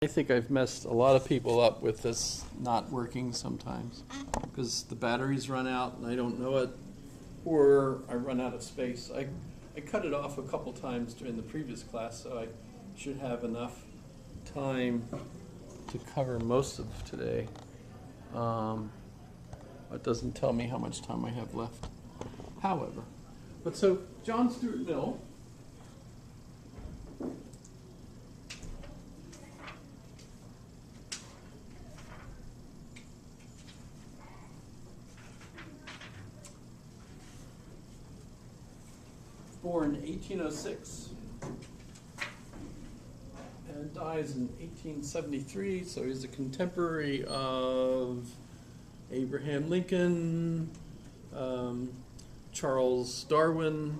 I think I've messed a lot of people up with this not working sometimes because the batteries run out and I don't know it, or I run out of space. I cut it off a couple times during the previous class, so I should have enough time to cover most of today. It doesn't tell me how much time I have left. However, but so John Stuart Mill, born 1806 and dies in 1873, so he's a contemporary of Abraham Lincoln, Charles Darwin.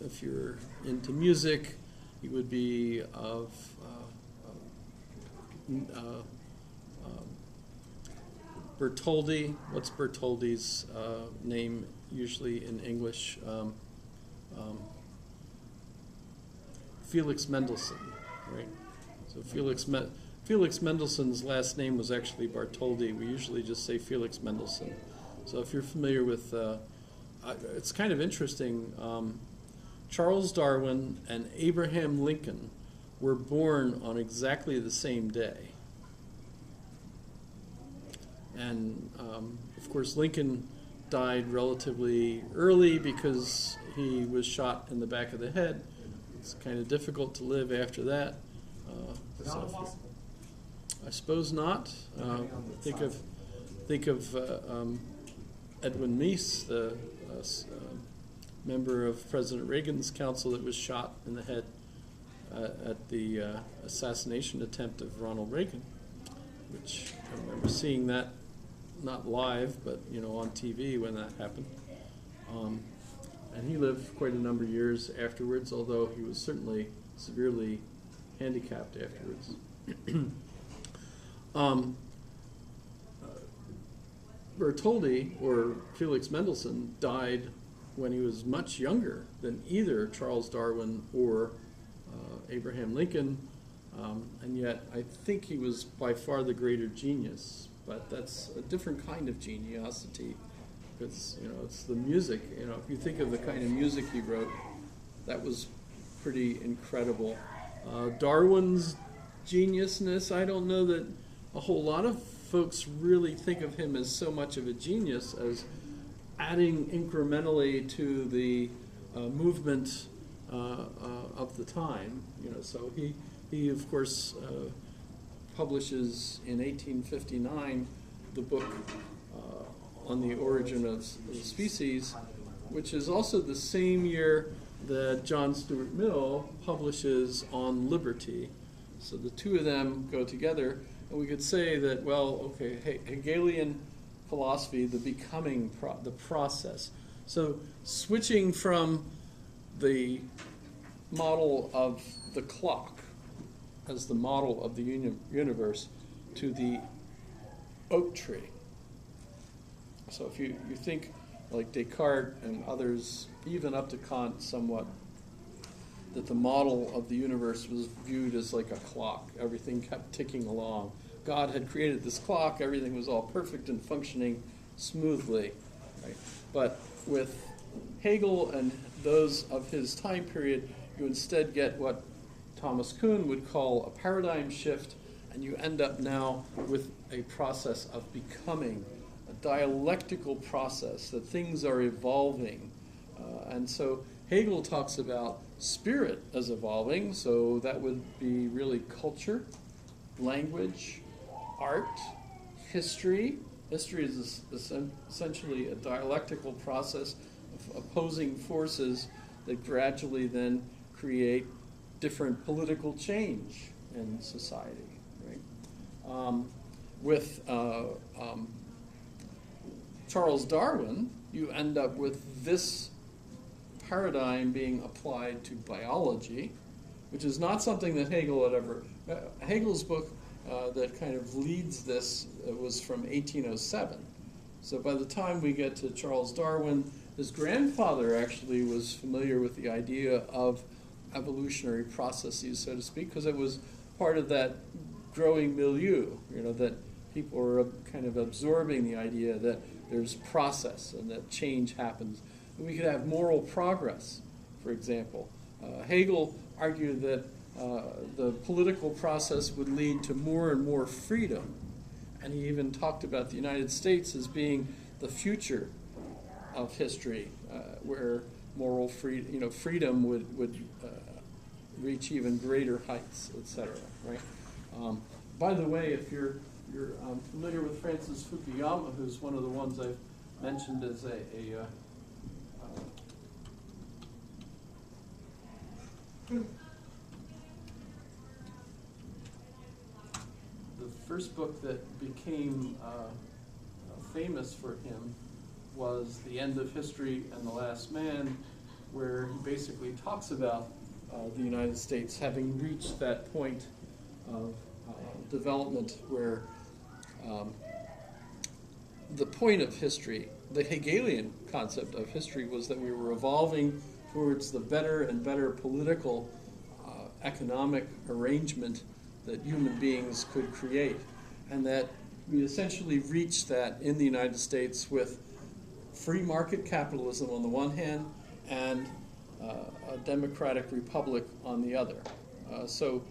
If you're into music, he would be of Bertoldi. What's Bertoldi's name usually in English? Felix Mendelssohn, right? So Felix Mendelssohn's last name was actually Bartholdi. We usually just say Felix Mendelssohn. So if you're familiar with, it's kind of interesting. Charles Darwin and Abraham Lincoln were born on exactly the same day. And of course, Lincoln died relatively early because he was shot in the back of the head. It's kind of difficult to live after that. I suppose not. Think of Edwin Meese, the member of President Reagan's council that was shot in the head at the assassination attempt of Ronald Reagan, which I remember seeing that, not live, but on TV when that happened. And he lived quite a number of years afterwards, although he was certainly severely handicapped afterwards. Bertoldi, or Felix Mendelssohn, died when he was much younger than either Charles Darwin or Abraham Lincoln, and yet I think he was by far the greater genius. But that's a different kind of geniosity. It's it's the music. If you think of the kind of music he wrote, that was pretty incredible. Darwin's geniusness, I don't know that a whole lot of folks really think of him as so much of a genius as adding incrementally to the movement of the time. So he of course publishes in 1859 the book on the origin of species, which is also the same year that John Stuart Mill publishes on liberty. So the two of them go together, and we could say that, Hegelian philosophy, the becoming, the process. So switching from the model of the clock as the model of the universe to the oak tree. So if you think like Descartes and others, even up to Kant somewhat, that the model of the universe was viewed as like a clock. Everything kept ticking along. God had created this clock. Everything was all perfect and functioning smoothly. Right? But with Hegel and those of his time period, you instead get what Thomas Kuhn would call a paradigm shift, and you end up now with a process of becoming, a dialectical process, that things are evolving. And so Hegel talks about spirit as evolving, so that would be really culture, language, art, history. History is essentially a dialectical process of opposing forces that gradually then create different political change in society. Right? With Charles Darwin, you end up with this paradigm being applied to biology, which is not something that Hegel had ever... Hegel's book that kind of leads this was from 1807. So by the time we get to Charles Darwin, his grandfather actually was familiar with the idea of evolutionary processes, so to speak, because it was part of that growing milieu, that people are kind of absorbing the idea that there's process and that change happens. And we could have moral progress, for example. Hegel argued that the political process would lead to more and more freedom. And he even talked about the United States as being the future of history, where moral freedom would reach even greater heights, etc. Right? By the way, if you're familiar with Francis Fukuyama, who's one of the ones I've mentioned as the first book that became famous for him was The End of History and the Last Man, where he basically talks about the United States having reached that point of development where the point of history, the Hegelian concept of history, was that we were evolving towards the better and better political, economic arrangement that human beings could create, and that we essentially reached that in the United States with free market capitalism on the one hand and a democratic republic on the other. So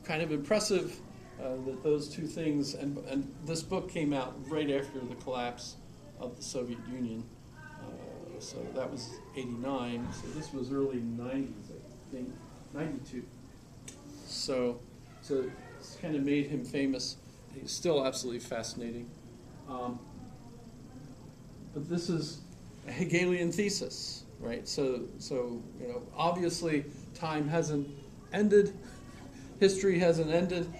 kind of impressive that those two things, and this book came out right after the collapse of the Soviet Union. So that was 89, so this was early 90s, I think, 92. So it's kind of made him famous. He's still absolutely fascinating. But this is a Hegelian thesis, right? So obviously time hasn't ended, history hasn't ended,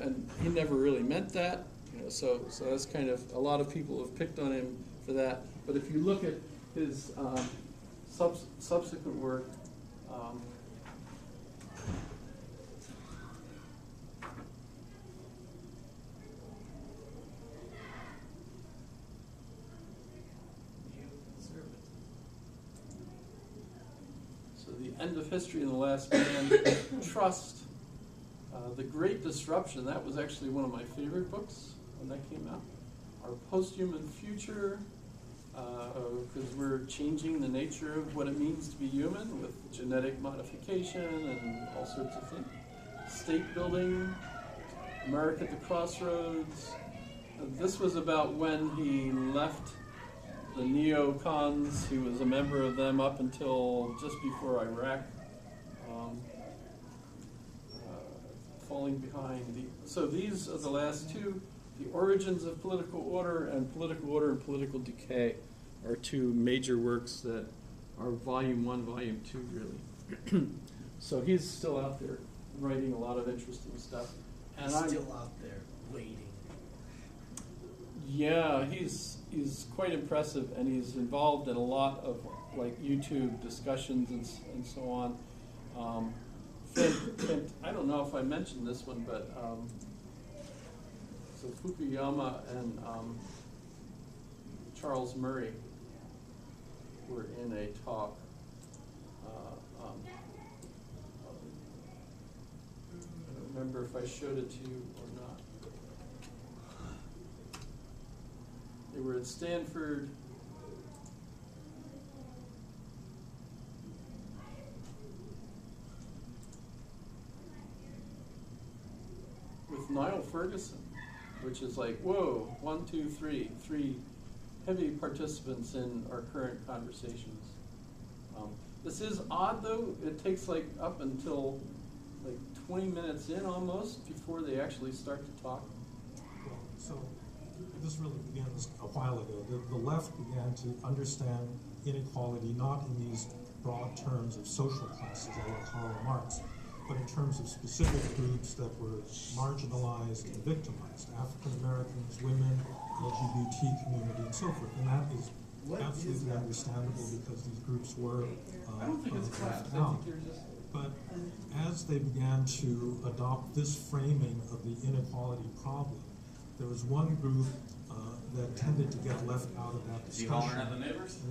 and he never really meant that. So that's kind of, a lot of people have picked on him for that. But if you look at his subsequent work, The End of History and the Last Man, Trust, The Great Disruption, that was actually one of my favorite books when that came out. Our Post-Human Future, because we're changing the nature of what it means to be human with genetic modification and all sorts of things. State Building, America at the Crossroads. This was about when he left the neocons. He was a member of them up until just before Iraq, falling behind. So these are the last two. The Origins of Political Order and Political Decay are two major works that are volume 1, volume 2, really. So he's still out there writing a lot of interesting stuff. And he's still out there waiting. Yeah, he's quite impressive, and he's involved in a lot of like YouTube discussions and so on. I don't know if I mentioned this one, but so Fukuyama and Charles Murray were in a talk. I don't remember if I showed it to you or not. They were at Stanford. With Niall Ferguson, which is like, whoa, 1, 2, 3, 3 heavy participants in our current conversations. This is odd though, it takes like up until like 20 minutes in almost before they actually start to talk. Well, so this really begins a while ago. The left began to understand inequality not in these broad terms of social classes, like Karl Marx, but in terms of specific groups that were marginalized and victimized: African Americans, women, LGBT community, and so forth. And that is absolutely understandable because these groups were I don't think it's class. left out. But as they began to adopt this framing of the inequality problem, there was one group that tended to get left out of that discussion, and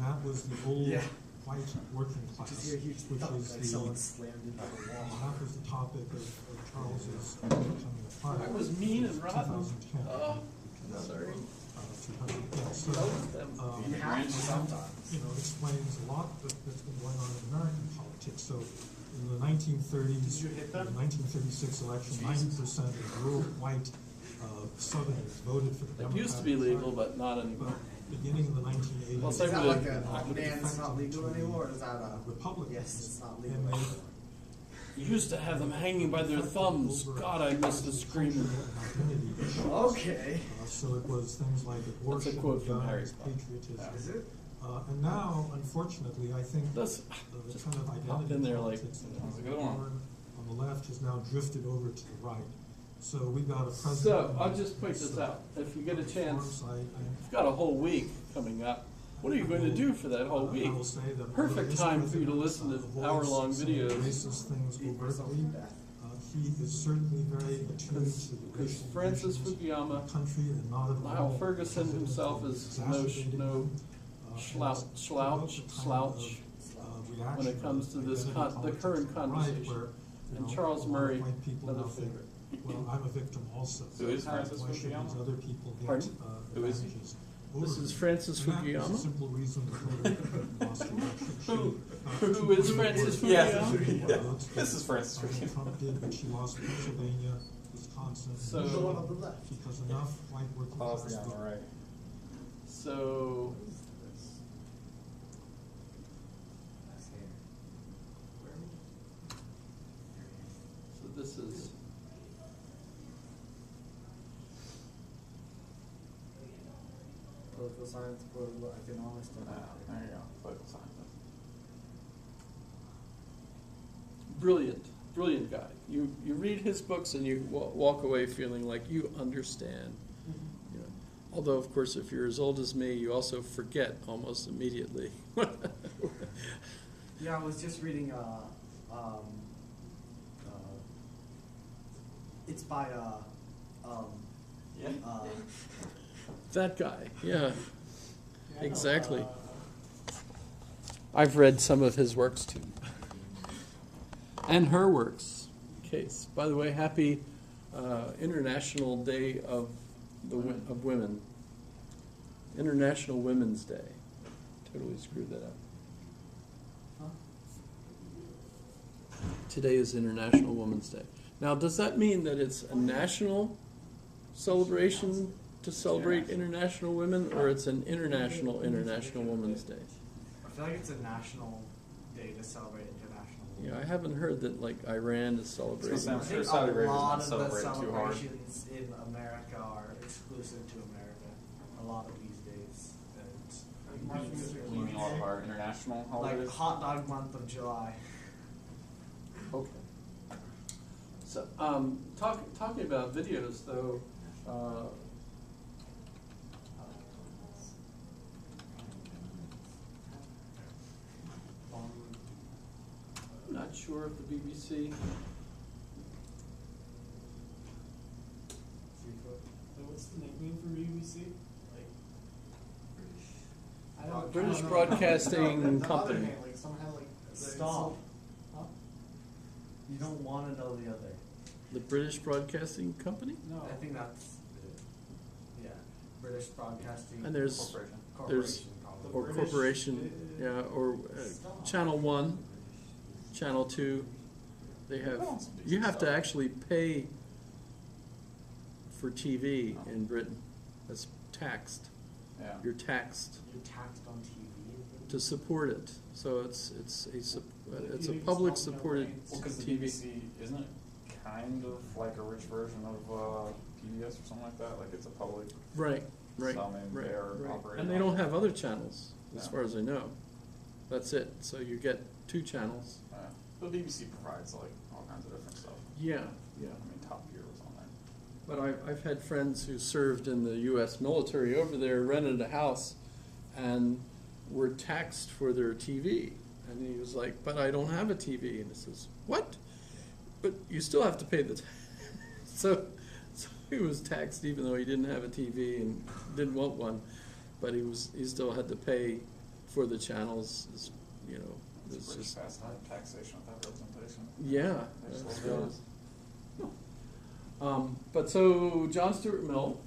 that was the old white working class, Just hear a huge which thump, is like the someone slammed into the wall. that was the topic of Charles's coming apart. I was mean and rotten. 2010. Oh, sorry. 200, yeah, so, That was them. You have to sometimes. explains a lot that's been going on in American politics. So in the 1930s, Did you hit the them? 1936 election, 90% of rural white Southerners voted for the It Democratic used to be legal, Party. but not anymore. But beginning in the 1980s, Well, Is say that with like a- a man, it's not legal anymore, or is that a Republicans yes, it's not legal and anymore? You used to have them hanging by their thumbs. God, I miss the screaming. identity issues. Okay. So it was things like abortion, quote from Harry guns, Potter. patriotism. Is it? And now, unfortunately, I think That's the just kind of popped identity in there like, politics that That was was a good one. born on the left has now drifted over to the right. So we've got a president. So, I'll just point this out. If you get a chance, you've got a whole week coming up. What are you going to do for that whole week? Perfect time for you to listen to hour-long videos. Racist things Beat myself to overtly. death. He is certainly very attuned to the Because racial Francis divisions Fukuyama, of the country and not at Niall all Ferguson hesitant himself to is exacerbating no them, slouch, and slouch, provoke the kind slouch of, when reaction it comes to of this identity the politics current on the right, conversation. where, you And know, Charles a lot of Murray, white people another now think, favorite. well, I'm a victim also. Who is Francis Why should Fukuyama? these other people get Pardon? Who is he? advantages This over is me? Francis And that is Fukuyama. a simple reason that Hillary Clinton lost the election. Who is Francis Yes. Fukuyama? This is Francis Donald Fukuyama. Trump did, but she lost Pennsylvania, Wisconsin, and So- The one Michigan on the left. because enough white working Oh, class yeah, people. all right. So, so this is, Political science, political economics, and There you go. Political science. brilliant, brilliant guy. You read his books and you walk away feeling like you understand. You know. Although, of course, if you're as old as me, you also forget almost immediately. Yeah, I was just reading. It's by Yeah. That guy, yeah, exactly. I've read some of his works too, and her works. Case. By the way, happy International Day of of Women. International Women's Day. Totally screwed that up. Today is International Women's Day. Now, does that mean that it's a national celebration to celebrate international women, or it's an International Women's Day? I feel like it's a national day to celebrate international. Yeah, I haven't heard that like Iran is celebrating. It's gonna I sound- think sure Saudi a Arabia's lot not of the celebrating too hard. celebrations in America are exclusive to America. A lot of these days. You mean all of our international Like holidays? Hot Dog Month of July. Okay. So, talking about videos, though, I'm not sure if the BBC. What's the nickname for BBC? Like, I don't. British I don't know. Broadcasting No, the other Company. name, like someone had like. Stop. Huh? You don't want to know the other. The British Broadcasting Company? No. I think that's yeah. British Broadcasting And there's Corporation. Corporation, probably. or British- corporation, yeah, or Channel 1, Channel 2. They have, you have to actually pay for TV in Britain. That's taxed. Yeah. You're taxed You're taxed on TV. to support it. So it's a You public just don't supported know, Well, because the TV. BBC isn't it kind of like a rich version of PBS or something like that? Like it's a public. Right, right, So, I mean, right, they're right. operating And they on- don't have other channels, as No. far as I know. That's it. So you get 2 channels. The BBC provides like all kinds of different stuff. Yeah, yeah. I mean, Top Gear was on there. But I've had friends who served in the U.S. military over there, rented a house, and were taxed for their TV. And he was like, "But I don't have a TV." And he says, "What? But you still have to pay the." So he was taxed even though he didn't have a TV and didn't want one, but he still had to pay for the channels you know, It's it's pretty just, fast taxation with that representation. yeah. There's that's little good. bills. But so John Stuart Mill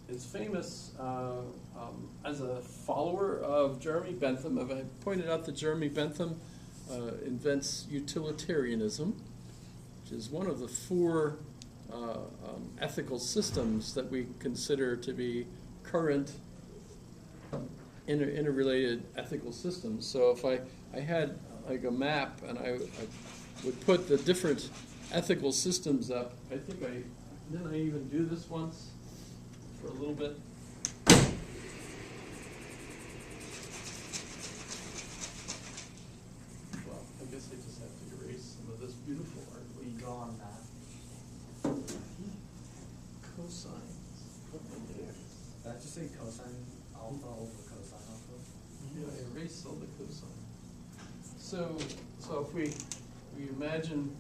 is famous as a follower of Jeremy Bentham. I pointed out that Jeremy Bentham invents utilitarianism, which is one of the four ethical systems that we consider to be current interrelated ethical systems. So if I had like a map and I would put the different ethical systems up, didn't I even do this once for a little bit? Well, I guess I just have to erase some of this beautiful art. We draw on that. Cosines. Did I just say cosine alpha over cosine alpha? Yeah, I erased all the cosine. So if we imagine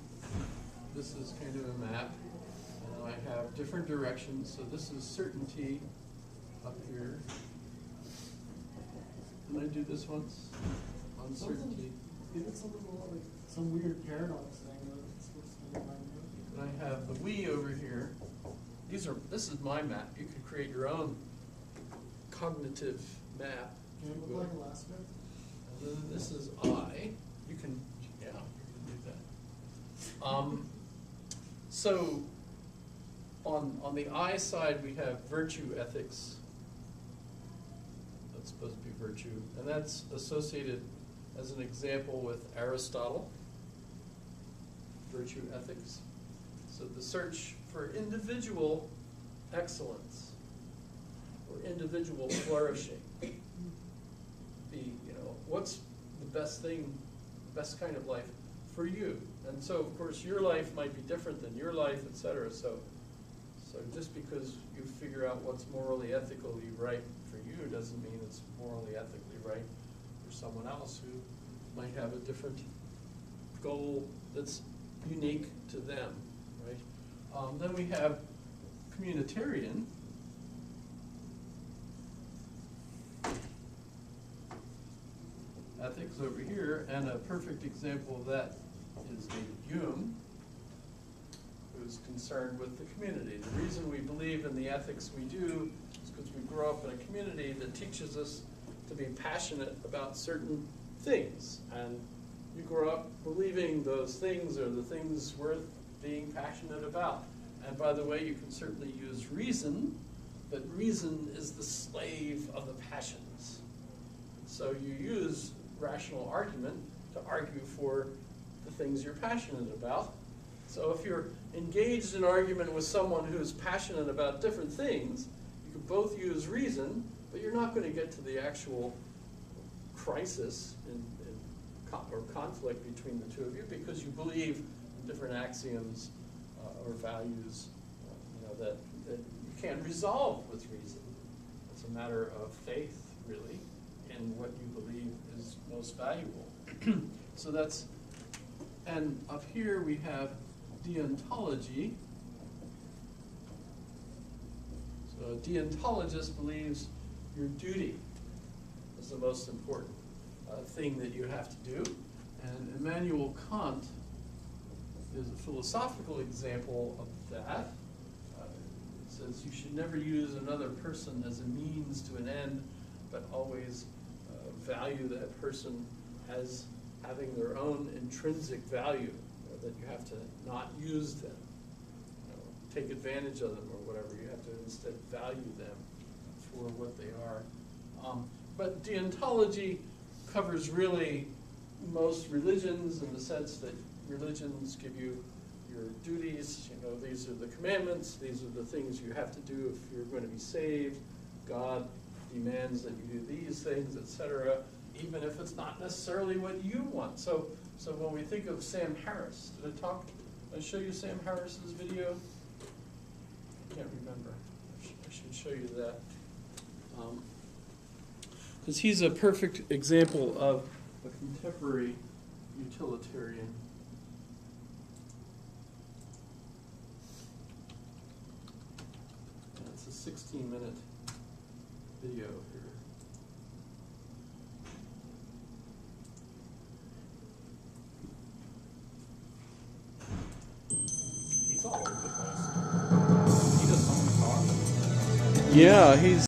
this is kind of a map, and I have different directions. So this is certainty up here. Did I do this once? Uncertainty. It's something like some weird paradox thing that it's supposed to be mind you. And I have the we over here. This is my map. You could create your own cognitive map. Can it look like a last bit? And then this is I. You can do that. So on the I side, we have virtue ethics. That's supposed to be virtue. And that's associated as an example with Aristotle, virtue ethics. So the search for individual excellence or individual flourishing. What's the best thing, best kind of life for you? And so, of course, your life might be different than your life, et cetera. So just because you figure out what's morally ethically right for you doesn't mean it's morally ethically right for someone else who might have a different goal that's unique to them, right? Then we have communitarian. Ethics over here, and a perfect example of that is David Hume, who's concerned with the community. The reason we believe in the ethics we do is because we grow up in a community that teaches us to be passionate about certain things. And you grow up believing those things are the things worth being passionate about. And by the way, you can certainly use reason, but reason is the slave of the passions. So you use rational argument to argue for the things you're passionate about. So if you're engaged in argument with someone who's passionate about different things, you can both use reason, but you're not going to get to the actual crisis or conflict between the two of you because you believe in different axioms or values that you can't resolve with reason. It's a matter of faith, really, in what you believe is most valuable. So that's, and up here we have deontology. So a deontologist believes your duty is the most important thing that you have to do. And Immanuel Kant is a philosophical example of that. It says you should never use another person as a means to an end, but always value that person as having their own intrinsic value, that you have to not use them, take advantage of them or whatever. You have to instead value them for what they are. But deontology covers really most religions in the sense that religions give you your duties. These are the commandments. These are the things you have to do if you're going to be saved. God demands that you do these things, etc., even if it's not necessarily what you want. So when we think of Sam Harris, did I show you Sam Harris's video? I can't remember. I should show you that. Because he's a perfect example of a contemporary utilitarian. And it's a 16-minute video here. He's all over the place. He does so many talks. Yeah, he's